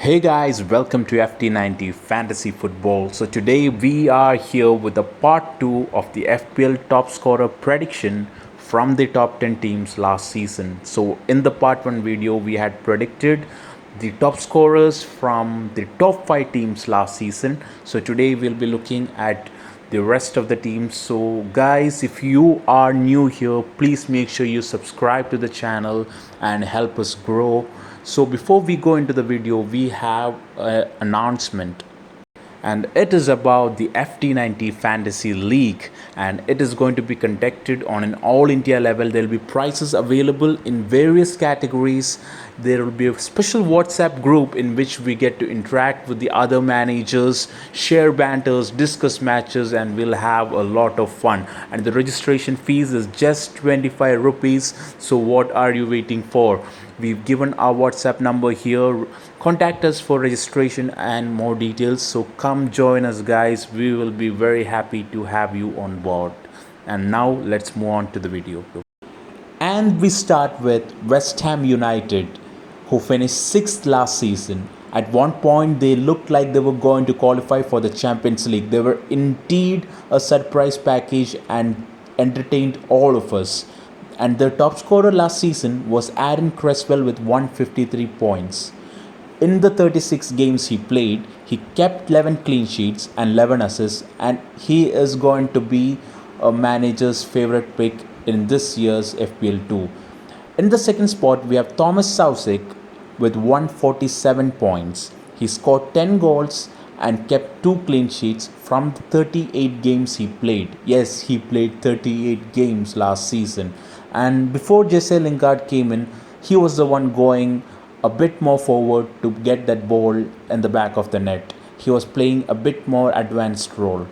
Hey guys, welcome to FT90 Fantasy Football. So today we are here with the part 2 of the FPL top scorer prediction from the top 10 teams last season. So in the part 1 video we had predicted the top scorers from the top 5 teams last season. So today we'll be looking at the rest of the teams. So guys, if you are new here, please make sure you subscribe to the channel and help us grow. So before we go into the video, we have an announcement, and it is about the FT90 Fantasy League, and it is going to be conducted on an all India level. There will be prizes available in various categories. There will be a special WhatsApp group in which we get to interact with the other managers, share banters, discuss matches, and we'll have a lot of fun. And the registration fees is just 25 rupees. So what are you waiting for? We've given our WhatsApp number here. Contact us for registration and more details. So come join us, guys. We will be very happy to have you on board. And now let's move on to the video. And we start with West Ham United, who finished 6th last season. At one point, they looked like they were going to qualify for the Champions League. They were indeed a surprise package and entertained all of us. And their top scorer last season was Aaron Cresswell with 153 points. In the 36 games he played, he kept 11 clean sheets and 11 assists, and he is going to be a manager's favorite pick in this year's FPL2. In the second spot, we have Thomas Soucek with 147 points. He scored 10 goals and kept 2 clean sheets from the 38 games he played. Yes, he played 38 games last season. And before Jesse Lingard came in, he was the one going a bit more forward to get that ball in the back of the net. He was playing a bit more advanced role.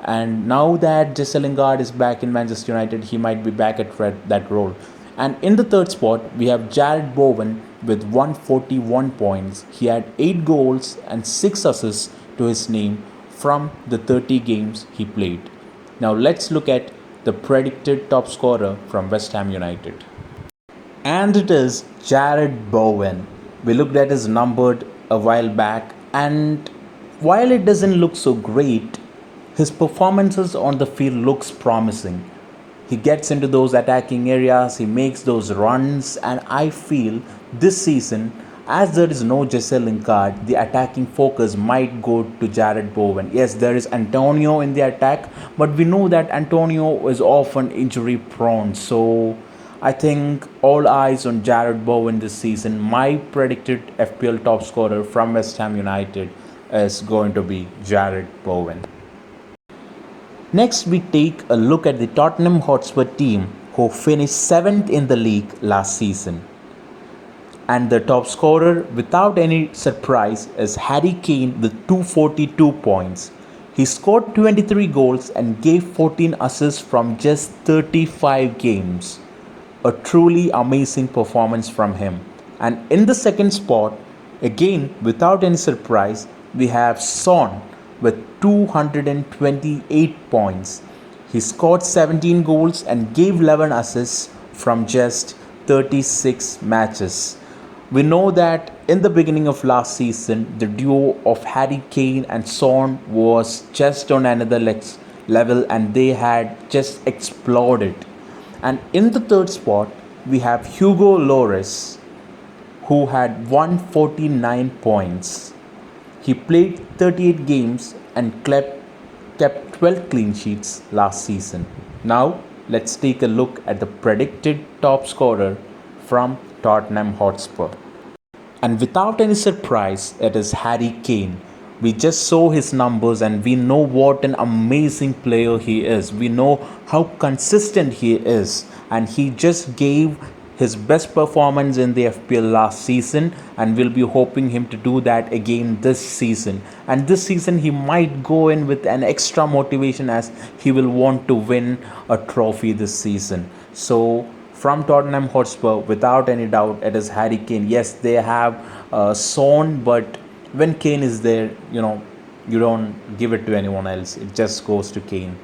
And now that Jesse Lingard is back in Manchester United, he might be back at that role. And in the third spot, we have Jared Bowen with 141 points. He had 8 goals and 6 assists to his name from the 30 games he played. Now let's look at the predicted top scorer from West Ham United. And it is Jared Bowen. We looked at his numbered a while back, and while it doesn't look so great, his performances on the field looks promising. He gets into those attacking areas, he makes those runs, and I feel this season, as there is no Jesse Lingard, the attacking focus might go to Jared Bowen. Yes, there is Antonio in the attack, but we know that Antonio is often injury prone. So I think all eyes on Jared Bowen this season. My predicted FPL top scorer from West Ham United is going to be Jared Bowen. Next, we take a look at the Tottenham Hotspur team, who finished 7th in the league last season. And the top scorer, without any surprise, is Harry Kane with 242 points. He scored 23 goals and gave 14 assists from just 35 games. A truly amazing performance from him. And in the second spot, again without any surprise, we have Son with 228 points. He scored 17 goals and gave 11 assists from just 36 matches. We know that in the beginning of last season, the duo of Harry Kane and Son was just on another level, and they had just exploded. And in the third spot, we have Hugo Lloris, who had 149 points. He played 38 games and kept 12 clean sheets last season. Now, let's take a look at the predicted top scorer from Tottenham Hotspur. And without any surprise, it is Harry Kane. We just saw his numbers and we know what an amazing player he is. We know how consistent he is, and he just gave his best performance in the FPL last season, and we'll be hoping him to do that again this season. And this season he might go in with an extra motivation, as he will want to win a trophy this season. So from Tottenham Hotspur, without any doubt, it is Harry Kane. Yes, they have Son, but when Kane is there, you don't give it to anyone else. It just goes to Kane.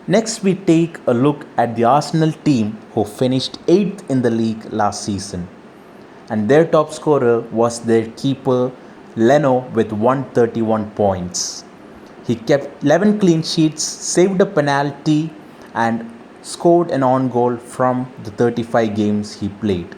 Next, we take a look at the Arsenal team, who finished 8th in the league last season. and their top scorer was their keeper Leno with 131 points. He kept 11 clean sheets, saved a penalty, and scored an on goal from the 35 games he played.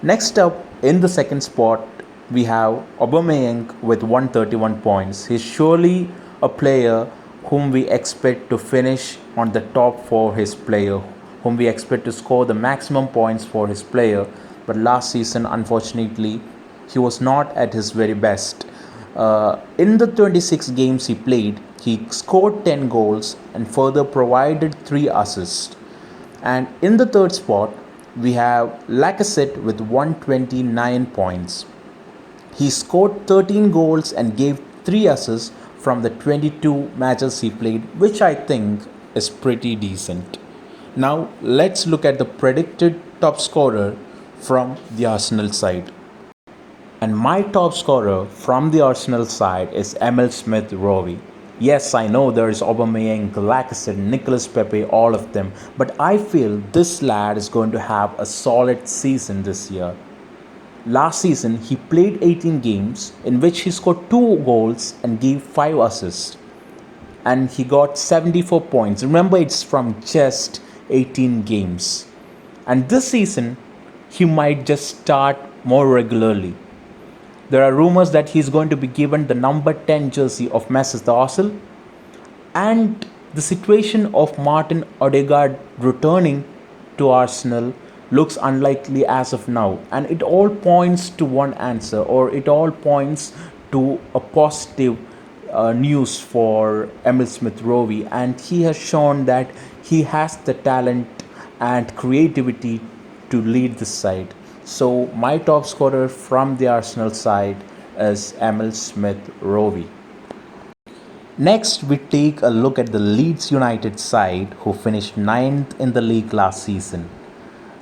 Next up, in the second spot, we have Aubameyang with 131 points. He's surely a player whom we expect to finish on the top for his player, whom we expect to score the maximum points for his player. But last season, unfortunately, he was not at his very best. In the 26 games he played, he scored 10 goals and further provided 3 assists. And in the third spot, we have Lacazette with 129 points. He scored 13 goals and gave 3 assists from the 22 matches he played, which I think is pretty decent. Now, let's look at the predicted top scorer from the Arsenal side. And my top scorer from the Arsenal side is Emile Smith Rowe. Yes, I know there is Aubameyang, Lacazette, Nicolas Pepe, all of them, but I feel this lad is going to have a solid season this year. Last season, he played 18 games in which he scored 2 goals and gave 5 assists. And he got 74 points. Remember, it's from just 18 games. And this season, he might just start more regularly. There are rumors that he's going to be given the number 10 jersey of Mesut Ozil. And the situation of Martin Odegaard returning to Arsenal looks unlikely as of now, and it all points to one answer, or it all points to a positive news for Emile Smith Rowe, and he has shown that he has the talent and creativity to lead the side. So my top scorer from the Arsenal side is Emile Smith Rowe. Next, we take a look at the Leeds United side, who finished 9th in the league last season.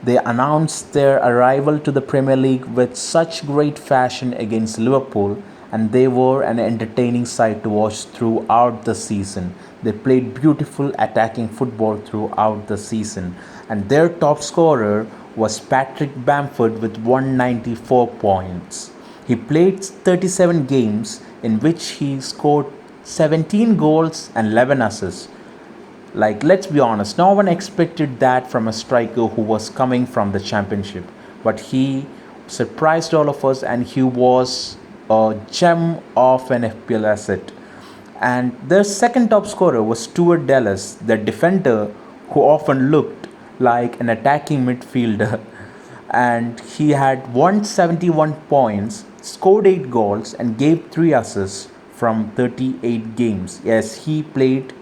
They announced their arrival to the Premier League with such great fashion against Liverpool, and they were an entertaining sight to watch throughout the season. They played beautiful attacking football throughout the season, and their top scorer was Patrick Bamford with 194 points. He played 37 games in which he scored 17 goals and 11 assists. Like, let's be honest, no one expected that from a striker who was coming from the championship. But he surprised all of us, and he was a gem of an FPL asset. And their second top scorer was Stuart Dallas, the defender who often looked like an attacking midfielder. And he had 171 points, scored 8 goals, and gave 3 assists from 38 games. Yes, he played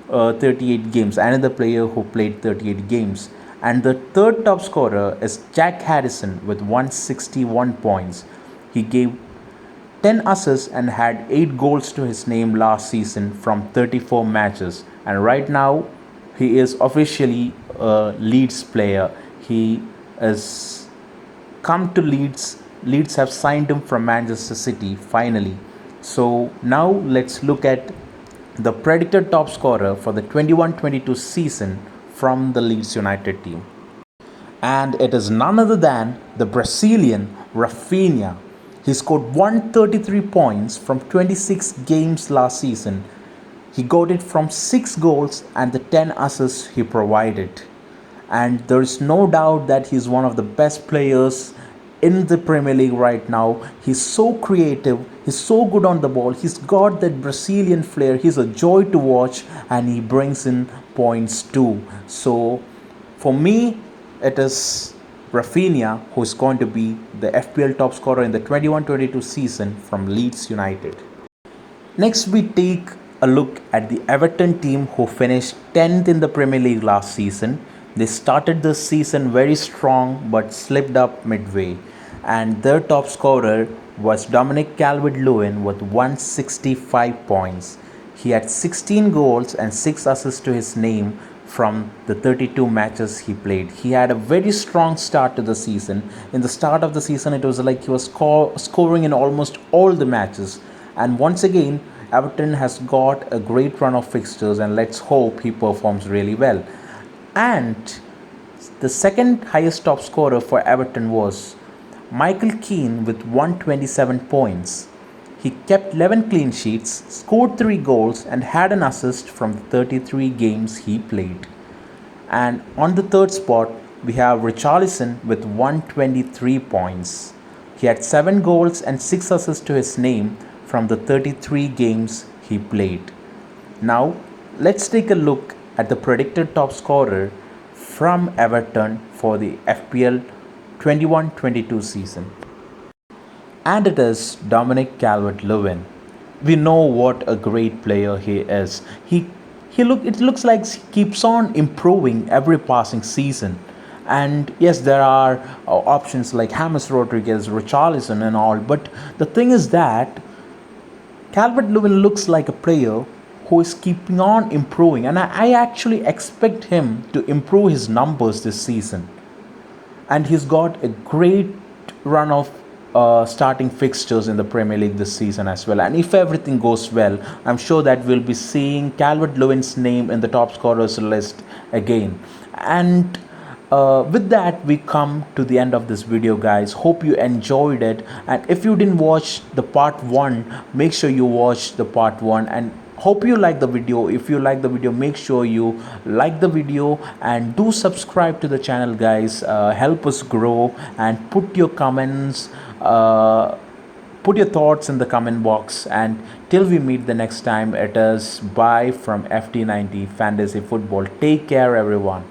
38 games, another player who played 38 games. And the third top scorer is Jack Harrison with 161 points. He gave 10 assists and had 8 goals to his name last season from 34 matches. And right now, he is officially a Leeds player. He has come to Leeds. Leeds have signed him from Manchester City finally. So now let's look at the predicted top scorer for the 21-22 season from the Leeds United team. And it is none other than the Brazilian Rafinha. He scored 133 points from 26 games last season. He got it from 6 goals and the 10 assists he provided. And there is no doubt that he is one of the best players in the Premier League right now. He's so creative, he's so good on the ball, he's got that Brazilian flair, he's a joy to watch, and he brings in points too. So for me, it is Rafinha who is going to be the FPL top scorer in the 21-22 season from Leeds United. Next, we take a look at the Everton team who finished 10th in the Premier League last season. They started this season very strong but slipped up midway, and their top scorer was Dominic Calvert-Lewin with 165 points. He had 16 goals and 6 assists to his name from the 32 matches he played. He had a very strong start to the season. In the start of the season, it was like he was scoring in almost all the matches. And once again, Everton has got a great run of fixtures, and let's hope he performs really well. And the second highest top scorer for Everton was Michael Keane with 127 points. He kept 11 clean sheets, scored 3 goals, and had an assist from the 33 games he played. And on the third spot, we have Richarlison with 123 points. He had 7 goals and 6 assists to his name from the 33 games he played. Now, let's take a look at the predicted top scorer from Everton for the FPL 21-22 season. And it is Dominic Calvert-Lewin. We know what a great player he is. It looks like he keeps on improving every passing season. And yes, there are options like James Rodriguez, Richarlison, and all. But the thing is that Calvert-Lewin looks like a player who is keeping on improving, and I actually expect him to improve his numbers this season. And he's got a great run of starting fixtures in the Premier League this season as well. And if everything goes well, I'm sure that we'll be seeing Calvert-Lewin's name in the top scorers list again. And with that, we come to the end of this video, guys. Hope you enjoyed it, and if you didn't watch the part 1, make sure you watch the part 1. And hope you like the video. If you like the video, make sure you like the video and do subscribe to the channel, guys. Help us grow, and put your comments, put your thoughts in the comment box. And till we meet the next time, it is bye from FT90 Fantasy Football. Take care, everyone.